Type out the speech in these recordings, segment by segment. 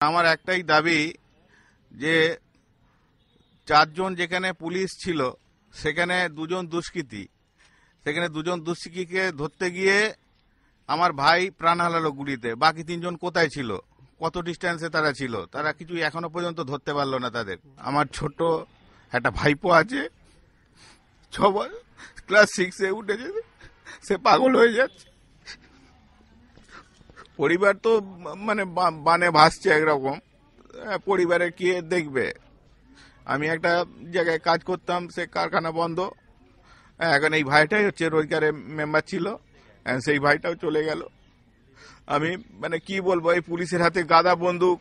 আমার একটাই দাবি যে 4 জন যেখানে পুলিশ ছিল সেখানে 2 জন দুষ্কৃতী, সেখানে 2 জন দুষ্কৃতীকে ধরতে গিয়ে আমার ভাই প্রাণ হারালো গুলিতে। বাকি 3 জন কোথায় ছিল, কত ডিস্টেন্সে তারা ছিল, তারা কিছু এখনো পর্যন্ত ধরতে পারলো না তাদের। আমার ছোট একটা ভাইপো আছে, 6 বছর, ক্লাস 6-এ উঠেছে, সে পাগল হয়ে যাচ্ছে। পরিবার তো মানে বানে ভাসছে একরকম। পরিবারে কে দেখবে? আমি একটা জায়গায় কাজ করতাম, সে কারখানা বন্ধ। এখন এই ভাইটাই হচ্ছে রোজগারের মেম্বার ছিল, সেই ভাইটাও চলে গেল। আমি মানে কি বলবো, এই পুলিশের হাতে গাদা বন্দুক,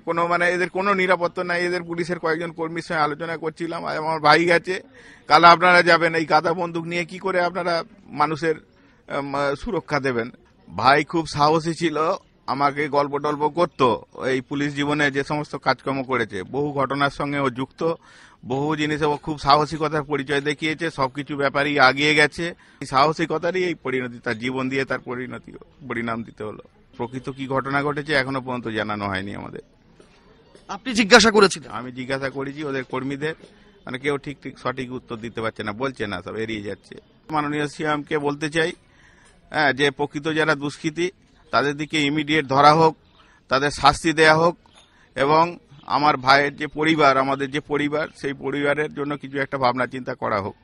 কোনো মানে এদের কোনো নিরাপত্তা নাই। এদের পুলিশের কয়েকজন কর্মীর সঙ্গে আলোচনা করছিলাম, আমার ভাই গেছে, কাল আপনারা যাবেন, এই গাদা বন্দুক নিয়ে কি করে আপনারা মানুষের সুরক্ষা দেবেন? ভাই খুব সাহসী ছিল, আমাকে গল্প টল্প করতো এই পুলিশ জীবনে যে সমস্ত কাজকর্ম করেছে, বহু ঘটনার সঙ্গে ও যুক্ত, বহু জিনিসে ও খুব সাহসিকতার পরিচয় দেখিয়েছে, সবকিছু ব্যাপারেই আগিয়ে গেছে। এই সাহসিকতারই এই পরিণতি, তার জীবন দিয়ে তার পরিণাম দিতে হলো। প্রকৃত কি ঘটনা ঘটেছে এখনো পর্যন্ত জানানো হয়নি আমাদের। আপনি জিজ্ঞাসা করেছিলেন? আমি জিজ্ঞাসা করেছি ওদের কর্মীদের, মানে কেউ ঠিক সঠিক উত্তর দিতে পারছে না, বলছে না, সব এড়িয়ে যাচ্ছে। মাননীয় সিএমকে বলতে চাই, যে প্রকৃত যারা দুষ্কৃতী তাদের দিকে ইমিডিয়েট ধরা হোক, তাদের শাস্তি দেয়া হোক, এবং আমার ভাইয়ের যে পরিবার, আমাদের যে পরিবার, সেই পরিবারের জন্য কিছু একটা ভাবনা চিন্তা করা হোক।